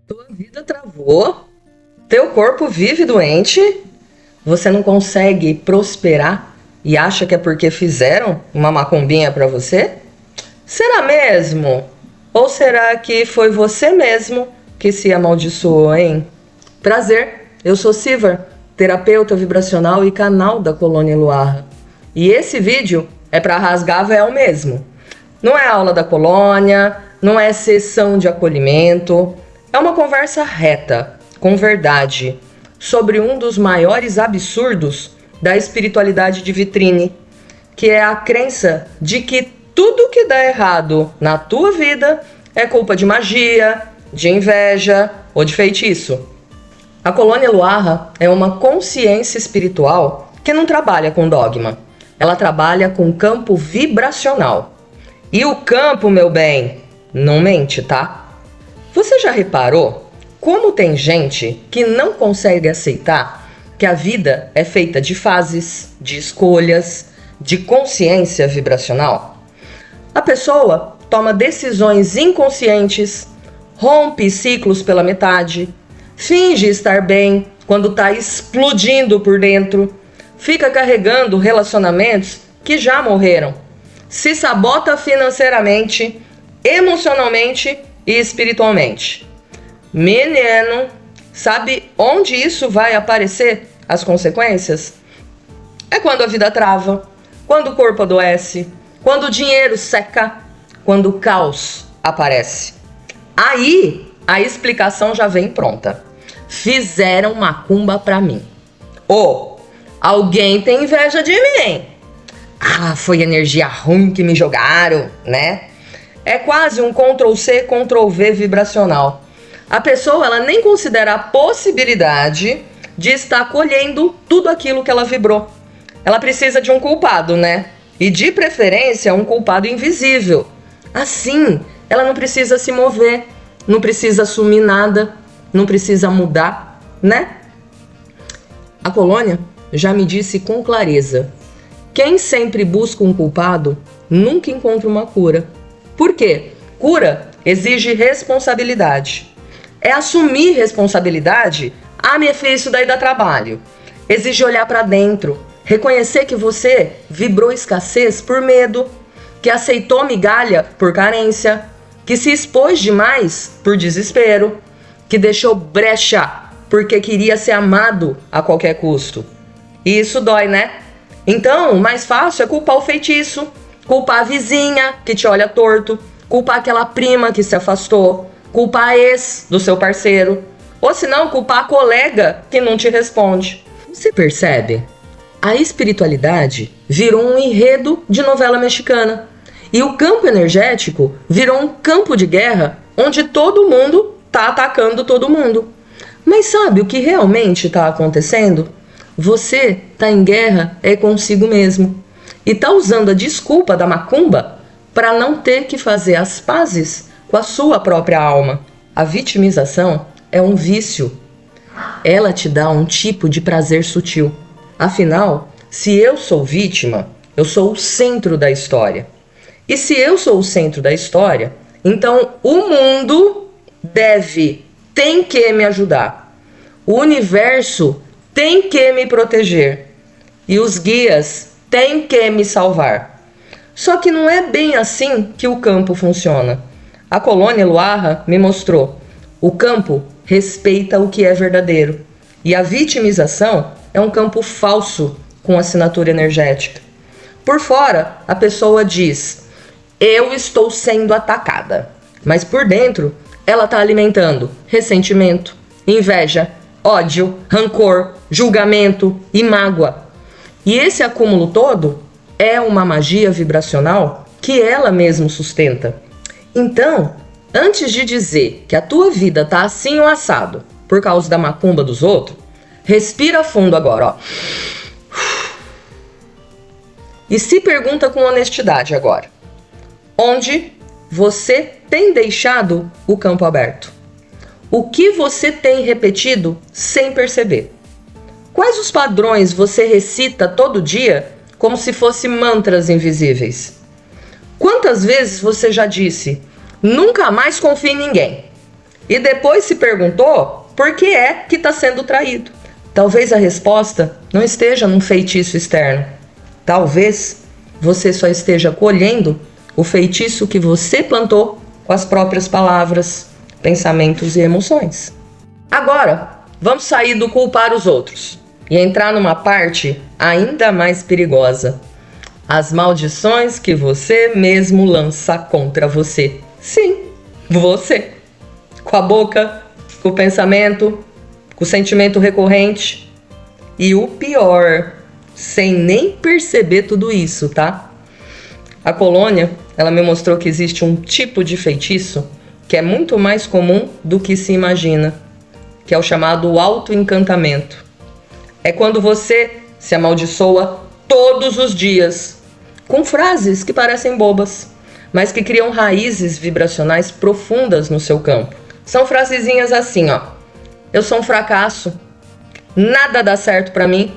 Tua vida travou? Teu corpo vive doente? Você não consegue prosperar e acha que é porque fizeram uma macumbinha pra você? Será mesmo? Ou será que foi você mesmo que se amaldiçoou, hein? Prazer, eu sou Sivar, terapeuta vibracional e canal da Colônia Luarra. E esse vídeo é para rasgar véu mesmo. Não é aula da colônia, não é sessão de acolhimento, é uma conversa reta, com verdade, sobre um dos maiores absurdos da espiritualidade de vitrine, que é a crença de que tudo que dá errado na tua vida é culpa de magia, de inveja ou de feitiço. A Colônia Luarra é uma consciência espiritual que não trabalha com dogma. Ela trabalha com campo vibracional. E o campo, meu bem, não mente, tá? Você já reparou como tem gente que não consegue aceitar que a vida é feita de fases, de escolhas, de consciência vibracional? A pessoa toma decisões inconscientes, rompe ciclos pela metade, finge estar bem quando está explodindo por dentro, fica carregando relacionamentos que já morreram, se sabota financeiramente, emocionalmente e espiritualmente. Menino, sabe onde isso vai aparecer? As consequências? É quando a vida trava, quando o corpo adoece, quando o dinheiro seca, quando o caos aparece. Aí a explicação já vem pronta. Fizeram macumba pra mim. Alguém tem inveja de mim. Foi energia ruim que me jogaram, né? É quase um Ctrl+C, Ctrl+V vibracional. A pessoa ela nem considera a possibilidade de estar colhendo tudo aquilo que ela vibrou. Ela precisa de um culpado, né? E de preferência um culpado invisível. Assim, ela não precisa se mover, não precisa assumir nada, não precisa mudar, né? A colônia já me disse com clareza: quem sempre busca um culpado nunca encontra uma cura. Por quê? Cura exige responsabilidade. É assumir responsabilidade. Minha filha, isso daí dá trabalho. Exige olhar para dentro, reconhecer que você vibrou escassez por medo, que aceitou migalha por carência, que se expôs demais por desespero, que deixou brecha porque queria ser amado a qualquer custo. E isso dói, né? Então, o mais fácil é culpar o feitiço, culpar a vizinha que te olha torto, culpar aquela prima que se afastou, culpar a ex do seu parceiro, ou se não, culpar a colega que não te responde. Você percebe? A espiritualidade virou um enredo de novela mexicana. E o campo energético virou um campo de guerra onde todo mundo tá atacando todo mundo. Mas sabe o que realmente está acontecendo? Você tá em guerra consigo mesmo. E tá usando a desculpa da macumba para não ter que fazer as pazes com a sua própria alma. A vitimização é um vício. Ela te dá um tipo de prazer sutil. Afinal, se eu sou vítima, eu sou o centro da história. E se eu sou o centro da história, então o mundo tem que me ajudar. O universo tem que me proteger. E os guias têm que me salvar. Só que não é bem assim que o campo funciona. A Colônia Luarra me mostrou. O campo respeita o que é verdadeiro. E a vitimização é um campo falso com assinatura energética. Por fora, a pessoa diz: eu estou sendo atacada. Mas por dentro, ela está alimentando ressentimento, inveja, ódio, rancor, julgamento e mágoa. E esse acúmulo todo é uma magia vibracional que ela mesma sustenta. Então, antes de dizer que a tua vida tá assim ou assado por causa da macumba dos outros, respira fundo agora, ó. E se pergunta com honestidade agora: onde você tem deixado o campo aberto? O que você tem repetido sem perceber? Quais os padrões você recita todo dia como se fossem mantras invisíveis? Quantas vezes você já disse: nunca mais confie em ninguém? E depois se perguntou por que é que está sendo traído. Talvez a resposta não esteja num feitiço externo. Talvez você só esteja colhendo o feitiço que você plantou com as próprias palavras, pensamentos e emoções. Agora, vamos sair do culpar os outros e entrar numa parte ainda mais perigosa. As maldições que você mesmo lança contra você. Sim, você. Com a boca, com o pensamento, com o sentimento recorrente. E o pior, sem nem perceber tudo isso, tá? A Colônia, ela me mostrou que existe um tipo de feitiço que é muito mais comum do que se imagina, que é o chamado autoencantamento. É quando você se amaldiçoa todos os dias, com frases que parecem bobas, mas que criam raízes vibracionais profundas no seu campo. São frasezinhas assim, ó. Eu sou um fracasso. Nada dá certo pra mim.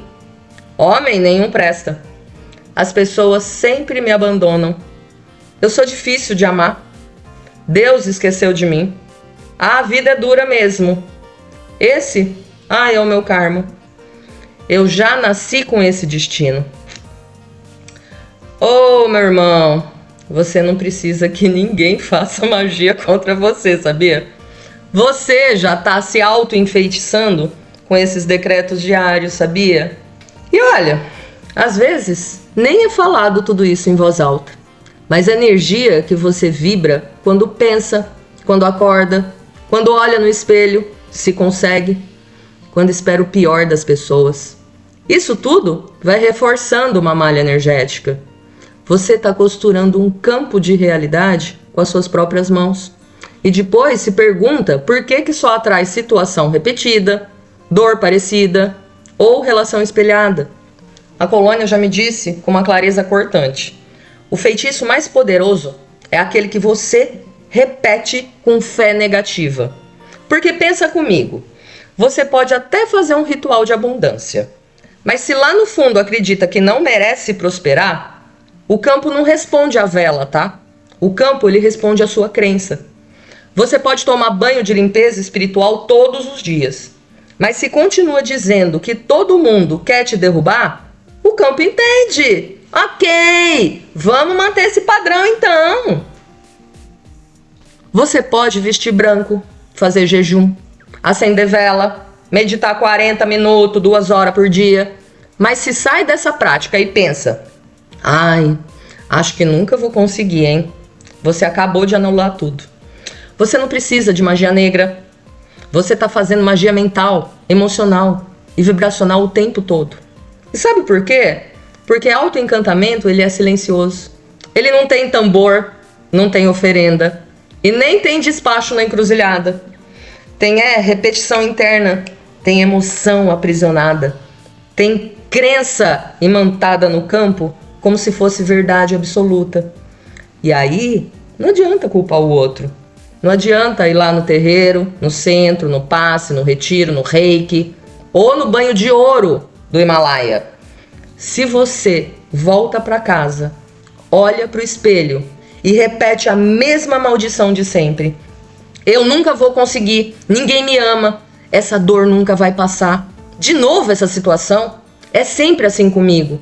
Homem nenhum presta. As pessoas sempre me abandonam. Eu sou difícil de amar. Deus esqueceu de mim. A vida é dura mesmo. Esse, é o meu karma. Eu já nasci com esse destino. Ô, meu irmão, você não precisa que ninguém faça magia contra você, sabia? Você já tá se auto-enfeitiçando com esses decretos diários, sabia? E olha, às vezes nem é falado tudo isso em voz alta, mas a energia que você vibra quando pensa, quando acorda, quando olha no espelho, se consegue, quando espera o pior das pessoas. Isso tudo vai reforçando uma malha energética. Você está costurando um campo de realidade com as suas próprias mãos. E depois se pergunta por que só atrai situação repetida, dor parecida ou relação espelhada. A Colônia já me disse com uma clareza cortante. O feitiço mais poderoso é aquele que você repete com fé negativa. Porque pensa comigo, você pode até fazer um ritual de abundância, mas se lá no fundo acredita que não merece prosperar, o campo não responde à vela, tá? O campo, ele responde à sua crença. Você pode tomar banho de limpeza espiritual todos os dias, mas se continua dizendo que todo mundo quer te derrubar, o campo entende. Ok, vamos manter esse padrão então. Você pode vestir branco, fazer jejum, acender vela, meditar 40 minutos, 2 horas por dia. Mas se sai dessa prática e pensa, acho que nunca vou conseguir, hein? Você acabou de anular tudo. Você não precisa de magia negra. Você está fazendo magia mental, emocional e vibracional o tempo todo. E sabe por quê? Porque autoencantamento, ele é silencioso. Ele não tem tambor, não tem oferenda e nem tem despacho na encruzilhada. Tem repetição interna, tem emoção aprisionada, tem crença imantada no campo como se fosse verdade absoluta. E aí, não adianta culpar o outro. Não adianta ir lá no terreiro, no centro, no passe, no retiro, no reiki ou no banho de ouro do Himalaia. Se você volta para casa, olha para o espelho e repete a mesma maldição de sempre. Eu nunca vou conseguir, ninguém me ama, essa dor nunca vai passar. De novo essa situação, é sempre assim comigo.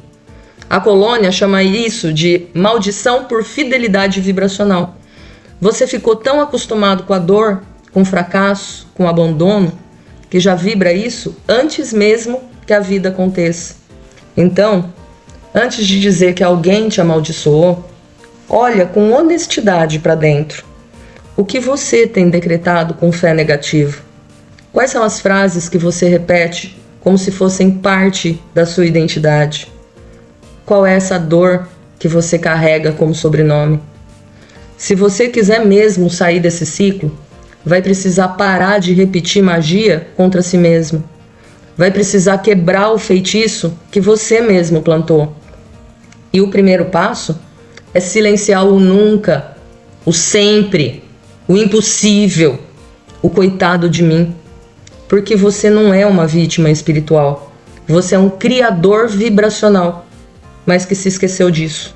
A Colônia chama isso de maldição por fidelidade vibracional. Você ficou tão acostumado com a dor, com o fracasso, com o abandono, que já vibra isso antes mesmo que a vida aconteça. Então, antes de dizer que alguém te amaldiçoou, olha com honestidade para dentro. O que você tem decretado com fé negativa? Quais são as frases que você repete como se fossem parte da sua identidade? Qual é essa dor que você carrega como sobrenome? Se você quiser mesmo sair desse ciclo, vai precisar parar de repetir magia contra si mesmo. Vai precisar quebrar o feitiço que você mesmo plantou. E o primeiro passo é silenciar o nunca, o sempre, o impossível, o coitado de mim. Porque você não é uma vítima espiritual. Você é um criador vibracional, mas que se esqueceu disso.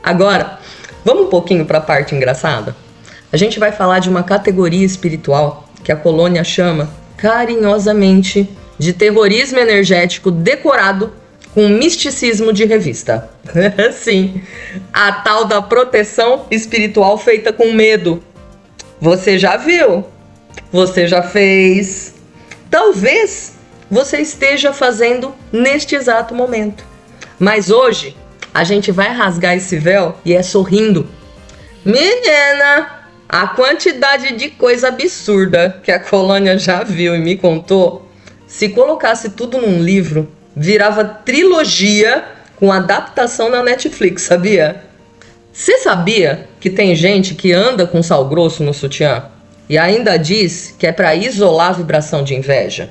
Agora, vamos um pouquinho para a parte engraçada? A gente vai falar de uma categoria espiritual que a colônia chama carinhosamente de terrorismo energético decorado com misticismo de revista. Sim, a tal da proteção espiritual feita com medo. Você já viu? Você já fez? Talvez você esteja fazendo neste exato momento. Mas hoje a gente vai rasgar esse véu e é sorrindo. Menina, a quantidade de coisa absurda que a colônia já viu e me contou, se colocasse tudo num livro, virava trilogia com adaptação na Netflix, sabia? Você sabia que tem gente que anda com sal grosso no sutiã e ainda diz que é para isolar a vibração de inveja?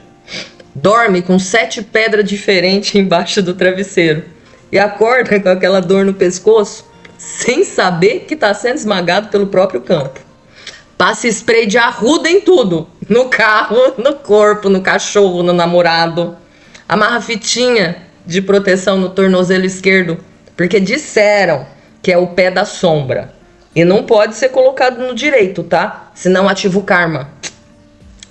Dorme com 7 pedras diferentes embaixo do travesseiro e acorda com aquela dor no pescoço sem saber que está sendo esmagado pelo próprio campo. Passa spray de arruda em tudo, no carro, no corpo, no cachorro, no namorado. Amarra fitinha de proteção no tornozelo esquerdo, porque disseram que é o pé da sombra. E não pode ser colocado no direito, tá? Senão ativa o karma.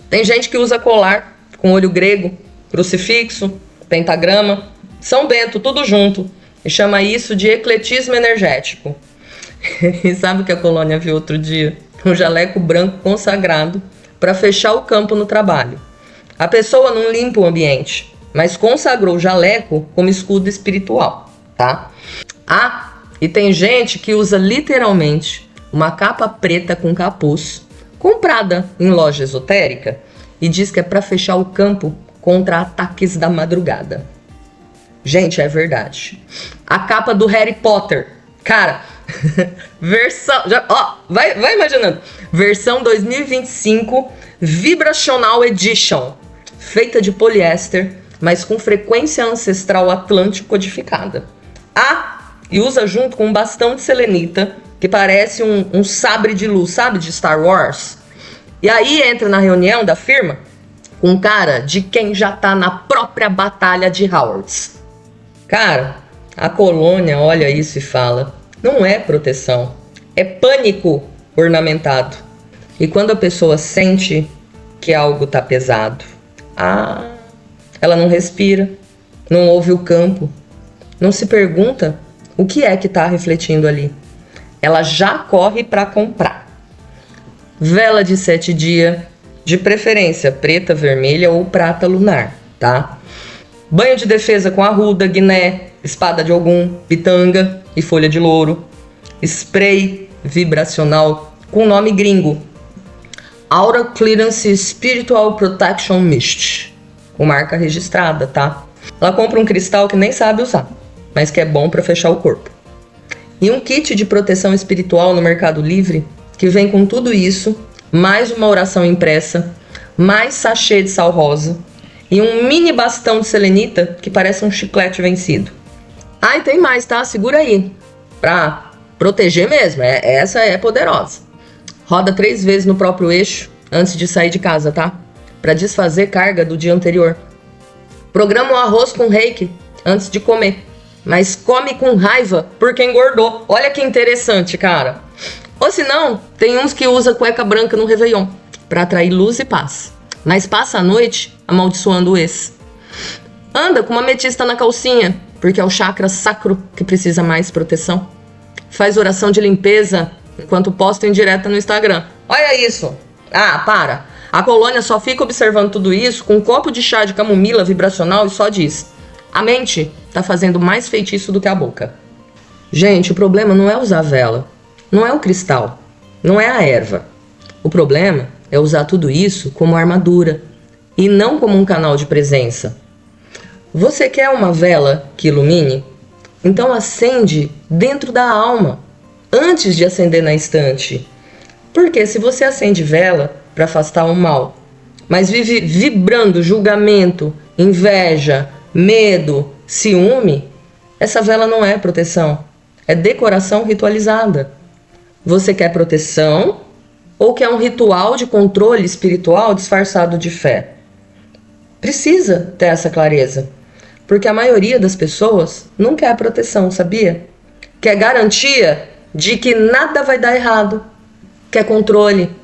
Tem gente que usa colar com olho grego, crucifixo, pentagrama, São Bento, tudo junto. E chama isso de ecletismo energético. E sabe o que a colônia viu outro dia? Um jaleco branco consagrado para fechar o campo no trabalho. A pessoa não limpa o ambiente, mas consagrou o jaleco como escudo espiritual, tá? Ah, e tem gente que usa literalmente uma capa preta com capuz, comprada em loja esotérica, e diz que é para fechar o campo contra ataques da madrugada. Gente, é verdade. A capa do Harry Potter, cara, versão, vai imaginando, versão 2025 Vibrational Edition, feita de poliéster, mas com frequência ancestral atlântico codificada. E usa junto com um bastão de selenita, que parece um sabre de luz, sabe, de Star Wars. E aí entra na reunião da firma com cara de quem já tá na própria batalha de Hogwarts. Cara, a colônia olha isso e fala: não é proteção, é pânico ornamentado. E quando a pessoa sente que algo tá pesado, ela não respira, não ouve o campo, não se pergunta o que é que tá refletindo ali. Ela já corre para comprar. Vela de 7 dias, de preferência preta, vermelha ou prata lunar, tá? Banho de defesa com arruda, guiné, espada de Ogum, pitanga e folha de louro. Spray vibracional com nome gringo: Aura Clearance Spiritual Protection Mist, com marca registrada, tá? Ela compra um cristal que nem sabe usar, mas que é bom para fechar o corpo. E um kit de proteção espiritual no Mercado Livre, que vem com tudo isso, mais uma oração impressa, mais sachê de sal rosa e um mini bastão de selenita que parece um chiclete vencido. E tem mais, tá? Segura aí. Pra proteger mesmo, essa é poderosa. Roda 3 vezes no próprio eixo antes de sair de casa, tá? Pra desfazer carga do dia anterior. Programa o arroz com reiki antes de comer, mas come com raiva porque engordou. Olha que interessante, cara. Ou se não, tem uns que usa cueca branca no Réveillon pra atrair luz e paz, mas passa a noite amaldiçoando o ex. Anda com uma ametista na calcinha, porque é o chakra sacro que precisa mais proteção. Faz oração de limpeza enquanto posta em direta no Instagram. Olha isso. Para. A colônia só fica observando tudo isso com um copo de chá de camomila vibracional e só diz: a mente tá fazendo mais feitiço do que a boca. Gente, o problema não é usar vela, não é o cristal, não é a erva. O problema é usar tudo isso como armadura e não como um canal de presença. Você quer uma vela que ilumine? Então acende dentro da alma, antes de acender na estante. Porque se você acende vela para afastar o mal, mas vive vibrando julgamento, inveja, medo, ciúme, essa vela não é proteção, é decoração ritualizada. Você quer proteção ou quer um ritual de controle espiritual disfarçado de fé? Precisa ter essa clareza, porque a maioria das pessoas não quer proteção, sabia? Quer garantia de que nada vai dar errado. quer controle,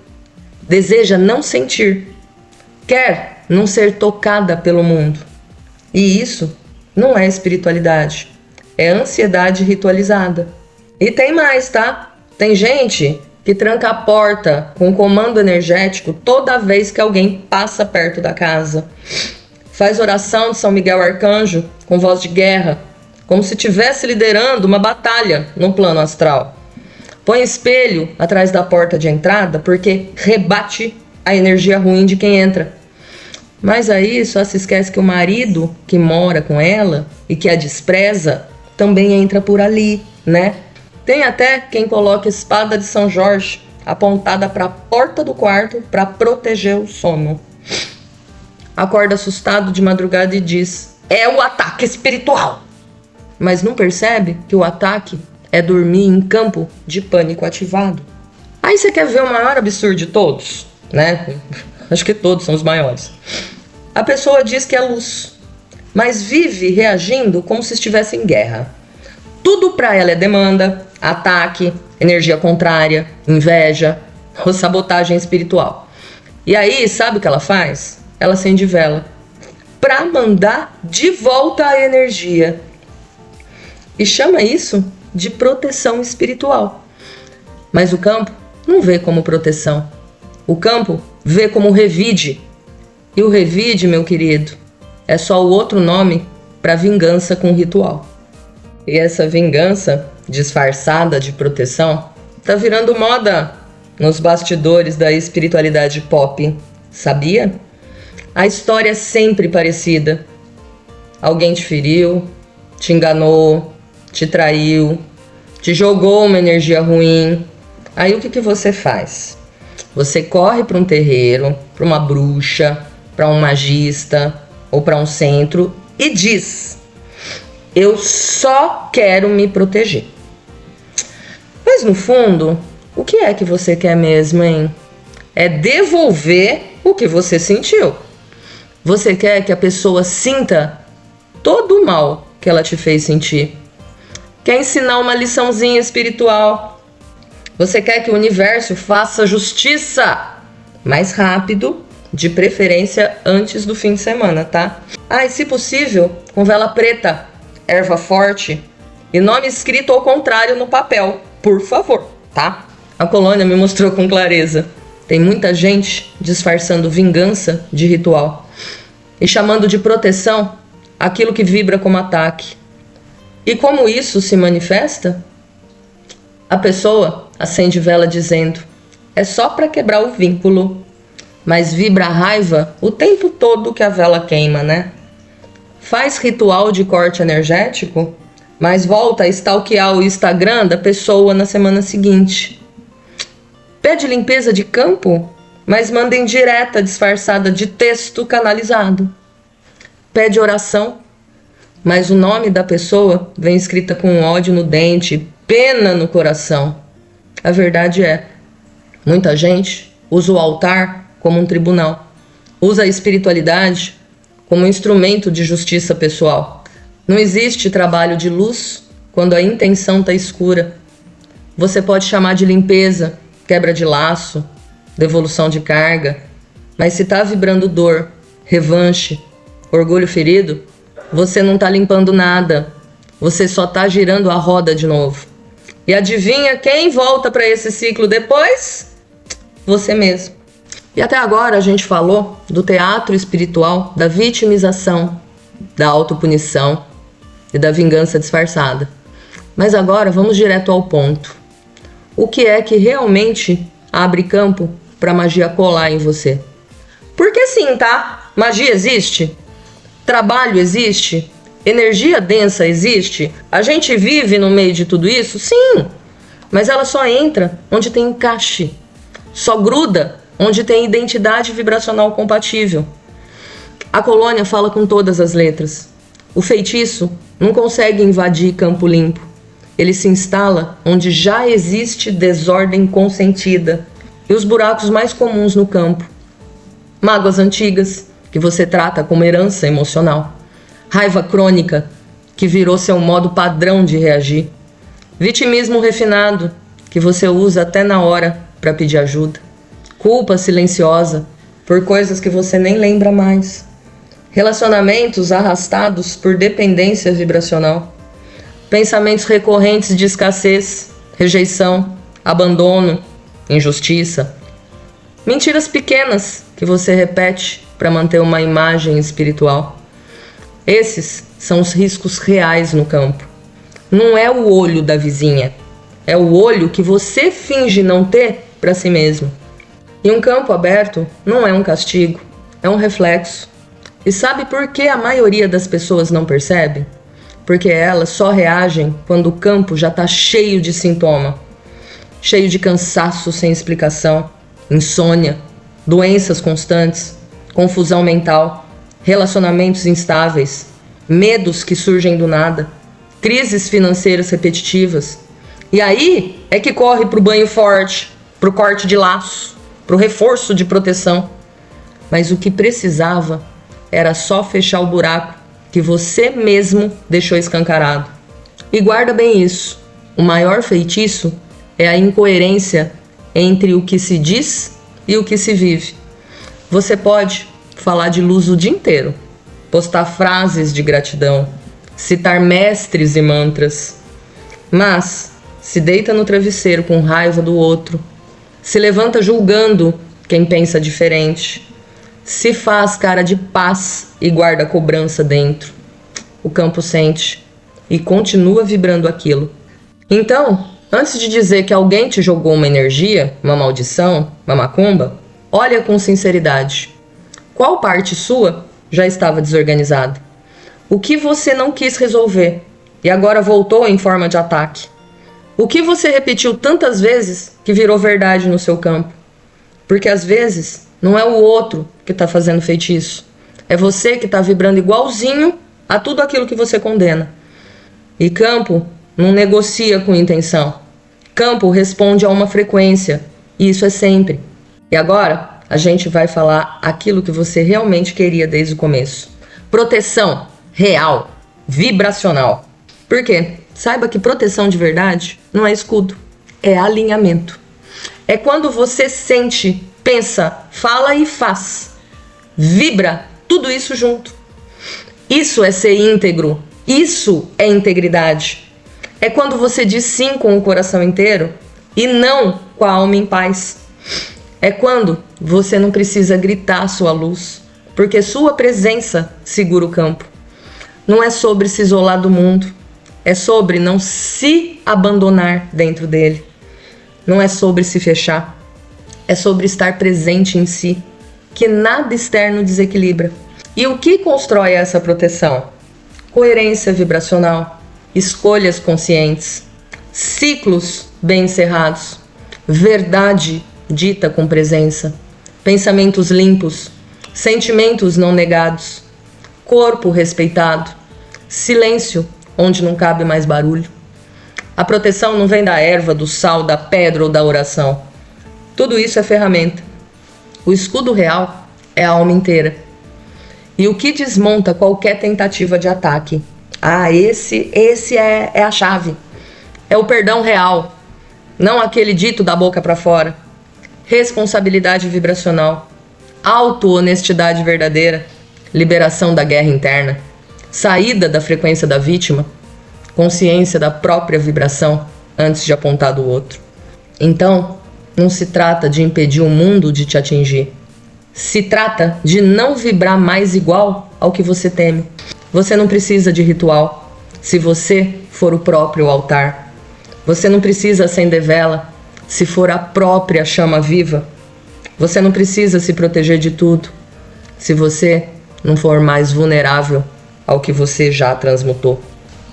deseja não sentir, quer não ser tocada pelo mundo. E isso não é espiritualidade, é ansiedade ritualizada. E tem mais, tá? Tem gente que tranca a porta com comando energético toda vez que alguém passa perto da casa. Faz oração de São Miguel Arcanjo com voz de guerra, como se estivesse liderando uma batalha no plano astral. Põe espelho atrás da porta de entrada porque rebate a energia ruim de quem entra. Mas aí só se esquece que o marido que mora com ela e que a despreza também entra por ali, né? Tem até quem coloca espada de São Jorge apontada para a porta do quarto para proteger o sono. Acorda assustado de madrugada e diz: é o ataque espiritual. Mas não percebe que o ataque é dormir em campo de pânico ativado. Aí você quer ver o maior absurdo de todos, né? Acho que todos são os maiores. A pessoa diz que é luz, mas vive reagindo como se estivesse em guerra. Tudo para ela é demanda, ataque, energia contrária, inveja ou sabotagem espiritual. E aí, sabe o que ela faz? Ela acende vela para mandar de volta a energia. E chama isso de proteção espiritual. Mas o campo não vê como proteção. O campo vê como revide. E o revide, meu querido, é só o outro nome para vingança com ritual. E essa vingança disfarçada de proteção tá virando moda nos bastidores da espiritualidade pop, sabia? A história é sempre parecida. Alguém te feriu, te enganou, te traiu, te jogou uma energia ruim. Aí o que você faz? Você corre para um terreiro, para uma bruxa, para um magista ou para um centro e diz: eu só quero me proteger. Mas no fundo, o que é que você quer mesmo, hein? É devolver o que você sentiu. Você quer que a pessoa sinta todo o mal que ela te fez sentir. Quer ensinar uma liçãozinha espiritual. Você quer que o universo faça justiça mais rápido, de preferência antes do fim de semana, tá? Ah, e se possível, com vela preta, erva forte e nome escrito ao contrário no papel, por favor, tá? A colônia me mostrou com clareza. Tem muita gente disfarçando vingança de ritual e chamando de proteção aquilo que vibra como ataque. E como isso se manifesta? A pessoa acende vela dizendo: é só para quebrar o vínculo, mas vibra a raiva o tempo todo que a vela queima, né? Faz ritual de corte energético, mas volta a stalkear o Instagram da pessoa na semana seguinte. Pede limpeza de campo, mas manda indireta disfarçada de texto canalizado. Pede oração, mas o nome da pessoa vem escrita com ódio no dente, pena no coração. A verdade é, muita gente usa o altar como um tribunal. Usa a espiritualidade como um instrumento de justiça pessoal. Não existe trabalho de luz quando a intenção está escura. Você pode chamar de limpeza, quebra de laço, devolução de carga, mas se está vibrando dor, revanche, orgulho ferido, você não está limpando nada. Você só está girando a roda de novo. E adivinha quem volta para esse ciclo depois? Você mesmo. E até agora a gente falou do teatro espiritual, da vitimização, da autopunição e da vingança disfarçada. Mas agora vamos direto ao ponto. O que é que realmente abre campo para magia colar em você? Porque sim, tá? Magia existe? Trabalho existe? Energia densa existe? A gente vive no meio de tudo isso? Sim! Mas ela só entra onde tem encaixe. Só gruda onde tem identidade vibracional compatível. A colônia fala com todas as letras. O feitiço não consegue invadir campo limpo. Ele se instala onde já existe desordem consentida e os buracos mais comuns no campo. Mágoas antigas, que você trata como herança emocional. Raiva crônica, que virou seu modo padrão de reagir. Vitimismo refinado, que você usa até na hora para pedir ajuda. Culpa silenciosa por coisas que você nem lembra mais. Relacionamentos arrastados por dependência vibracional. Pensamentos recorrentes de escassez, rejeição, abandono, injustiça. Mentiras pequenas que você repete para manter uma imagem espiritual. Esses são os riscos reais no campo. Não é o olho da vizinha, é o olho que você finge não ter para si mesmo. E um campo aberto não é um castigo, é um reflexo. E sabe por que a maioria das pessoas não percebe? Porque elas só reagem quando o campo já está cheio de sintoma. Cheio de cansaço sem explicação, insônia, doenças constantes, confusão mental, relacionamentos instáveis, medos que surgem do nada, crises financeiras repetitivas. E aí é que corre pro banho forte, pro corte de laço, pro reforço de proteção. Mas o que precisava era só fechar o buraco que você mesmo deixou escancarado. E guarda bem isso, o maior feitiço é a incoerência entre o que se diz e o que se vive. Você pode falar de luz o dia inteiro, postar frases de gratidão, citar mestres e mantras, mas se deita no travesseiro com raiva do outro, se levanta julgando quem pensa diferente, se faz cara de paz e guarda cobrança dentro. O campo sente e continua vibrando aquilo. Então, antes de dizer que alguém te jogou uma energia, uma maldição, uma macumba, olha com sinceridade. Qual parte sua já estava desorganizada? O que você não quis resolver e agora voltou em forma de ataque? O que você repetiu tantas vezes que virou verdade no seu campo? Porque às vezes não é o outro que está fazendo feitiço. É você que está vibrando igualzinho a tudo aquilo que você condena. E campo não negocia com intenção. Campo responde a uma frequência. E isso é sempre. E agora a gente vai falar aquilo que você realmente queria desde o começo. Proteção real, vibracional. Por quê? Saiba que proteção de verdade não é escudo, é alinhamento. É quando você sente, pensa, fala e faz. Vibra tudo isso junto. Isso é ser íntegro. Isso é integridade. É quando você diz sim com o coração inteiro e não com a alma em paz. É quando você não precisa gritar sua luz, porque sua presença segura o campo. Não é sobre se isolar do mundo, é sobre não se abandonar dentro dele. Não é sobre se fechar, é sobre estar presente em si, que nada externo desequilibra. E o que constrói essa proteção? Coerência vibracional, escolhas conscientes, ciclos bem encerrados, verdade dita com presença, pensamentos limpos, sentimentos não negados, corpo respeitado, silêncio onde não cabe mais barulho. A proteção não vem da erva, do sal, da pedra ou da oração. Tudo isso é ferramenta. O escudo real é a alma inteira. E o que desmonta qualquer tentativa de ataque? Esse é a chave. É o perdão real, não aquele dito da boca para fora. Responsabilidade vibracional, auto-honestidade verdadeira, liberação da guerra interna, saída da frequência da vítima, consciência da própria vibração antes de apontar do outro. Então, não se trata de impedir o mundo de te atingir. Se trata de não vibrar mais igual ao que você teme. Você não precisa de ritual, se você for o próprio altar. Você não precisa acender vela, se for a própria chama viva. Você não precisa se proteger de tudo, se você não for mais vulnerável ao que você já transmutou.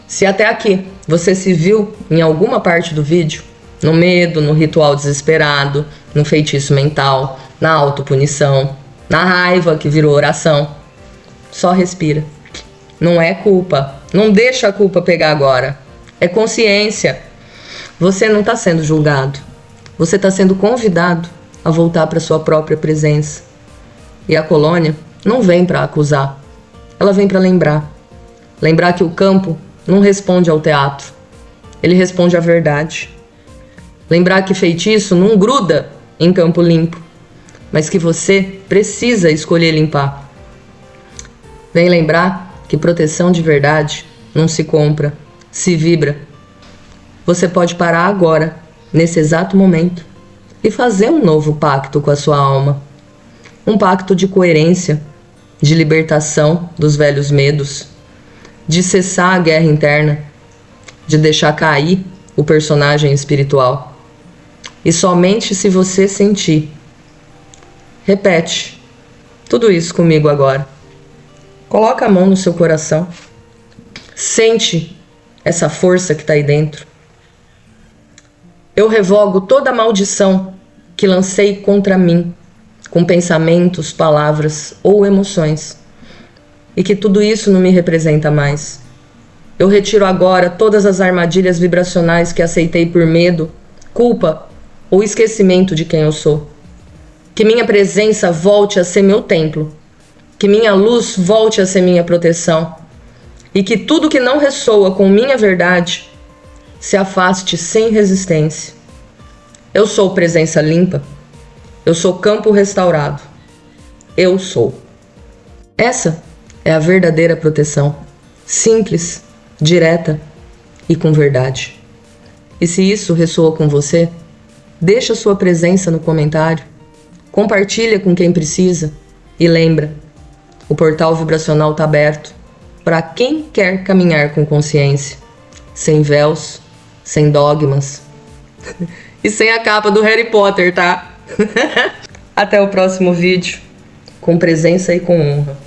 Se até aqui você se viu em alguma parte do vídeo, no medo, no ritual desesperado, no feitiço mental, na autopunição, na raiva que virou oração, só respira. Não é culpa, não deixa a culpa pegar agora, é consciência. Você não está sendo julgado, você está sendo convidado a voltar para sua própria presença. E a colônia não vem para acusar, ela vem para lembrar. Lembrar que o campo não responde ao teatro, ele responde à verdade. Lembrar que feitiço não gruda em campo limpo, mas que você precisa escolher limpar. Vem lembrar que proteção de verdade não se compra, se vibra. Você pode parar agora, nesse exato momento, e fazer um novo pacto com a sua alma. Um pacto de coerência, de libertação dos velhos medos, de cessar a guerra interna, de deixar cair o personagem espiritual. E somente se você sentir. Repete tudo isso comigo agora. Coloca a mão no seu coração. Sente essa força que está aí dentro. Eu revogo toda a maldição que lancei contra mim, com pensamentos, palavras ou emoções, e que tudo isso não me representa mais. Eu retiro agora todas as armadilhas vibracionais que aceitei por medo, culpa ou esquecimento de quem eu sou. Que minha presença volte a ser meu templo, que minha luz volte a ser minha proteção, e que tudo que não ressoa com minha verdade se afaste sem resistência. Eu sou presença limpa. Eu sou campo restaurado. Eu sou. Essa é a verdadeira proteção. Simples, direta e com verdade. E se isso ressoa com você, deixa sua presença no comentário. Compartilha com quem precisa. E lembra, o portal vibracional está aberto para quem quer caminhar com consciência. Sem véus, sem dogmas. E sem a capa do Harry Potter, tá? Até o próximo vídeo, com presença e com honra.